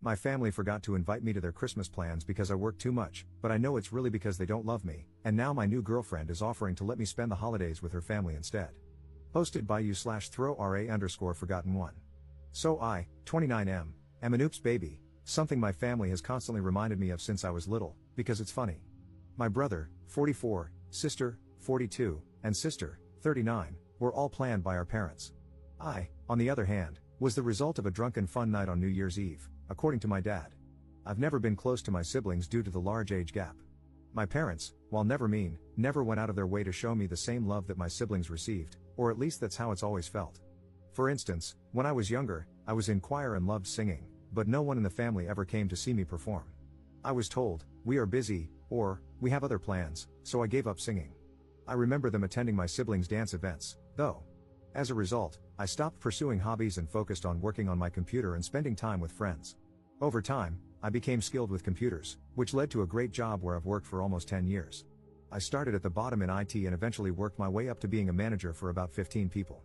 My family forgot to invite me to their Christmas plans because I work too much, but I know it's really because they don't love me, and now my new girlfriend is offering to let me spend the holidays with her family instead. Posted by you/throw_ra_forgotten1. So I, 29M, am an oops baby, something my family has constantly reminded me of since I was little, because it's funny. My brother, 44, sister, 42, and sister, 39, were all planned by our parents. I, on the other hand, was the result of a drunken fun night on New Year's Eve, according to my dad. I've never been close to my siblings due to the large age gap. My parents, while never mean, never went out of their way to show me the same love that my siblings received, or at least that's how it's always felt. For instance, when I was younger, I was in choir and loved singing, but no one in the family ever came to see me perform. I was told, "We are busy," or, "We have other plans," so I gave up singing. I remember them attending my siblings' dance events, though. As a result, I stopped pursuing hobbies and focused on working on my computer and spending time with friends. Over time, I became skilled with computers, which led to a great job where I've worked for almost 10 years. I started at the bottom in IT and eventually worked my way up to being a manager for about 15 people.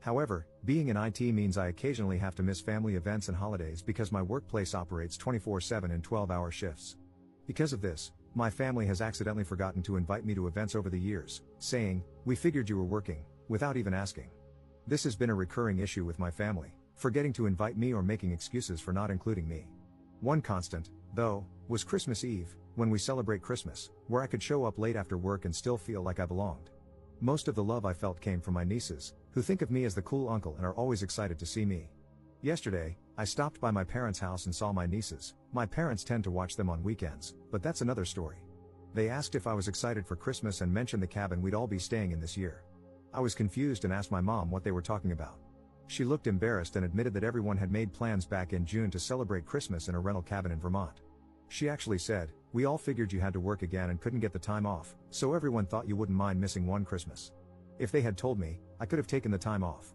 However, being in IT means I occasionally have to miss family events and holidays because my workplace operates 24/7 in 12-hour shifts. Because of this, my family has accidentally forgotten to invite me to events over the years, saying, "We figured you were working," without even asking. This has been a recurring issue with my family, forgetting to invite me or making excuses for not including me. One constant, though, was Christmas Eve, when we celebrate Christmas, where I could show up late after work and still feel like I belonged. Most of the love I felt came from my nieces, who think of me as the cool uncle and are always excited to see me. Yesterday, I stopped by my parents' house and saw my nieces. My parents tend to watch them on weekends, but that's another story. They asked if I was excited for Christmas and mentioned the cabin we'd all be staying in this year. I was confused and asked my mom what they were talking about. She looked embarrassed and admitted that everyone had made plans back in June to celebrate Christmas in a rental cabin in Vermont. She actually said, "We all figured you had to work again and couldn't get the time off, so everyone thought you wouldn't mind missing one Christmas." If they had told me, I could have taken the time off.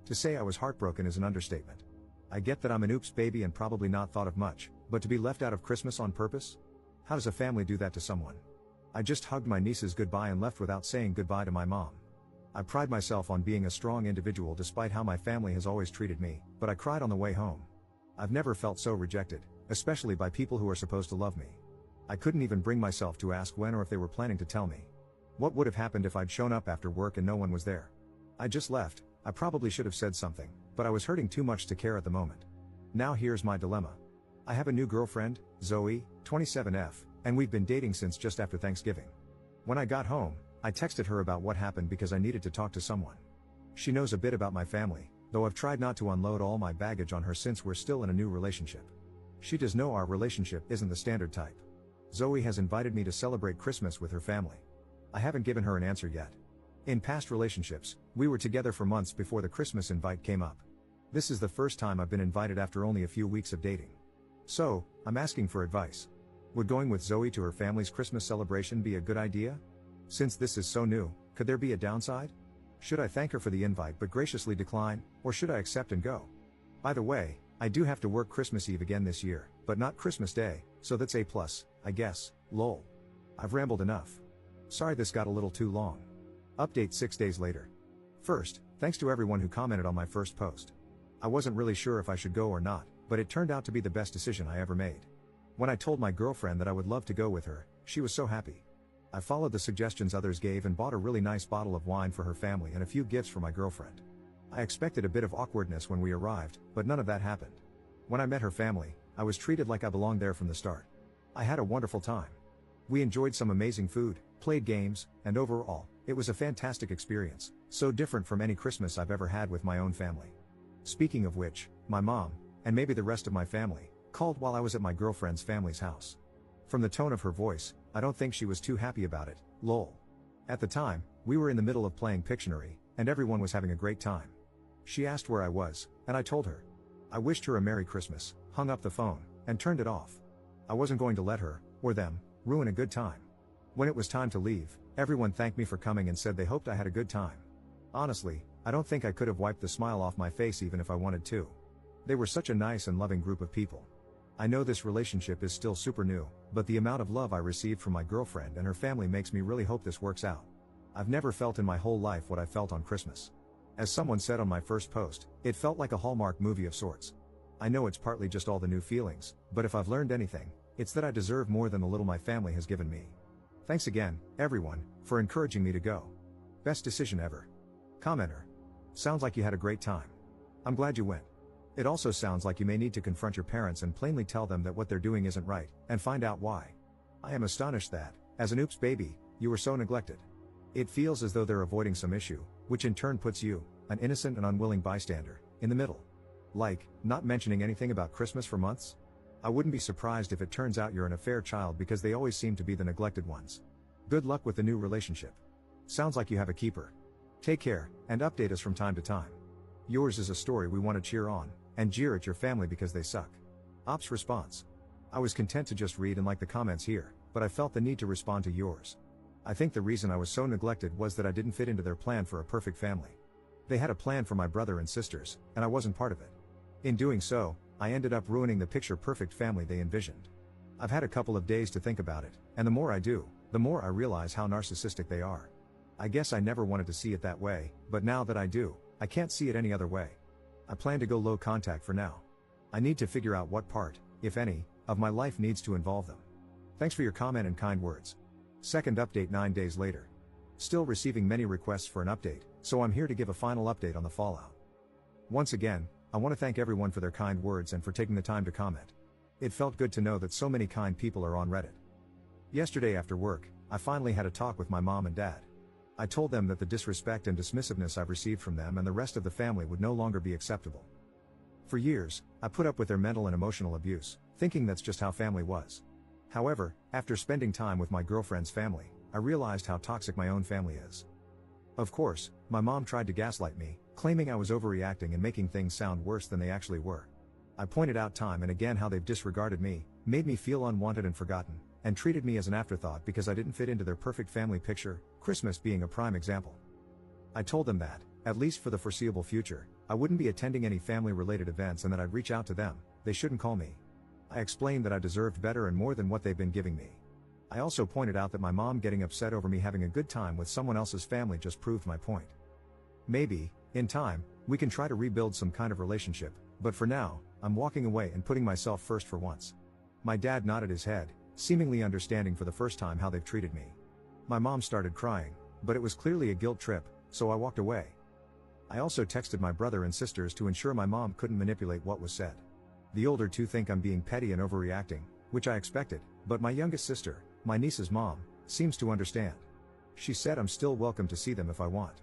To say I was heartbroken is an understatement. I get that I'm an oops baby and probably not thought of much, but to be left out of Christmas on purpose? How does a family do that to someone? I just hugged my nieces goodbye and left without saying goodbye to my mom. I pride myself on being a strong individual despite how my family has always treated me, but I cried on the way home. I've never felt so rejected, especially by people who are supposed to love me. I couldn't even bring myself to ask when or if they were planning to tell me. What would have happened if I'd shown up after work and no one was there? I just left. I probably should have said something, but I was hurting too much to care at the moment. Now here's my dilemma. I have a new girlfriend, Zoe, 27F, and we've been dating since just after Thanksgiving. When I got home, I texted her about what happened because I needed to talk to someone. She knows a bit about my family, though I've tried not to unload all my baggage on her since we're still in a new relationship. She does know our relationship isn't the standard type. Zoe has invited me to celebrate Christmas with her family. I haven't given her an answer yet. In past relationships, we were together for months before the Christmas invite came up. This is the first time I've been invited after only a few weeks of dating. So, I'm asking for advice. Would going with Zoe to her family's Christmas celebration be a good idea? Since this is so new, could there be a downside? Should I thank her for the invite but graciously decline, or should I accept and go? By the way, I do have to work Christmas Eve again this year, but not Christmas Day, so that's A+, I guess, lol. I've rambled enough. Sorry this got a little too long. Update 6 days later. First, thanks to everyone who commented on my first post. I wasn't really sure if I should go or not, but it turned out to be the best decision I ever made. When I told my girlfriend that I would love to go with her, she was so happy. I followed the suggestions others gave and bought a really nice bottle of wine for her family and a few gifts for my girlfriend. I expected a bit of awkwardness when we arrived, but none of that happened. When I met her family, I was treated like I belonged there from the start. I had a wonderful time. We enjoyed some amazing food, played games, and overall, it was a fantastic experience, so different from any Christmas I've ever had with my own family. Speaking of which, my mom, and maybe the rest of my family, called while I was at my girlfriend's family's house. From the tone of her voice, I don't think she was too happy about it, lol. At the time, we were in the middle of playing Pictionary, and everyone was having a great time. She asked where I was, and I told her. I wished her a Merry Christmas, hung up the phone, and turned it off. I wasn't going to let her, or them, ruin a good time. When it was time to leave, everyone thanked me for coming and said they hoped I had a good time. Honestly, I don't think I could have wiped the smile off my face even if I wanted to. They were such a nice and loving group of people. I know this relationship is still super new, but the amount of love I received from my girlfriend and her family makes me really hope this works out. I've never felt in my whole life what I felt on Christmas. As someone said on my first post, it felt like a Hallmark movie of sorts. I know it's partly just all the new feelings, but if I've learned anything, it's that I deserve more than the little my family has given me. Thanks again, everyone, for encouraging me to go. Best decision ever. Commenter. Sounds like you had a great time. I'm glad you went. It also sounds like you may need to confront your parents and plainly tell them that what they're doing isn't right, and find out why. I am astonished that, as an oops baby, you were so neglected. It feels as though they're avoiding some issue, which in turn puts you, an innocent and unwilling bystander, in the middle. Like, not mentioning anything about Christmas for months? I wouldn't be surprised if it turns out you're an affair child because they always seem to be the neglected ones. Good luck with the new relationship. Sounds like you have a keeper. Take care, and update us from time to time. Yours is a story we want to cheer on, and jeer at your family because they suck. Ops response. I was content to just read and like the comments here, but I felt the need to respond to yours. I think the reason I was so neglected was that I didn't fit into their plan for a perfect family. They had a plan for my brother and sisters, and I wasn't part of it. In doing so, I ended up ruining the picture-perfect family they envisioned. I've had a couple of days to think about it, and the more I do, the more I realize how narcissistic they are. I guess I never wanted to see it that way, but now that I do, I can't see it any other way. I plan to go low contact for now. I need to figure out what part, if any, of my life needs to involve them. Thanks for your comment and kind words. Second update 9 days later. Still receiving many requests for an update, so I'm here to give a final update on the fallout. Once again, I want to thank everyone for their kind words and for taking the time to comment. It felt good to know that so many kind people are on Reddit. Yesterday after work, I finally had a talk with my mom and dad. I told them that the disrespect and dismissiveness I've received from them and the rest of the family would no longer be acceptable. For years, I put up with their mental and emotional abuse, thinking that's just how family was. However, after spending time with my girlfriend's family, I realized how toxic my own family is. Of course, my mom tried to gaslight me, claiming I was overreacting and making things sound worse than they actually were. I pointed out time and again how they've disregarded me, made me feel unwanted and forgotten, and treated me as an afterthought because I didn't fit into their perfect family picture, Christmas being a prime example. I told them that, at least for the foreseeable future, I wouldn't be attending any family-related events and that I'd reach out to them, they shouldn't call me. I explained that I deserved better and more than what they've been giving me. I also pointed out that my mom getting upset over me having a good time with someone else's family just proved my point. Maybe, in time, we can try to rebuild some kind of relationship, but for now, I'm walking away and putting myself first for once. My dad nodded his head, seemingly understanding for the first time how they've treated me. My mom started crying, but it was clearly a guilt trip, so I walked away. I also texted my brother and sisters to ensure my mom couldn't manipulate what was said. The older two think I'm being petty and overreacting, which I expected, but my youngest sister, my niece's mom, seems to understand. She said I'm still welcome to see them if I want.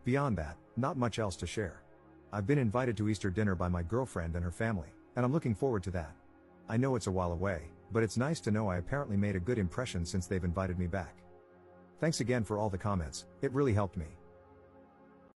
Beyond that, not much else to share. I've been invited to Easter dinner by my girlfriend and her family, and I'm looking forward to that. I know it's a while away, but it's nice to know I apparently made a good impression since they've invited me back. Thanks again for all the comments, it really helped me.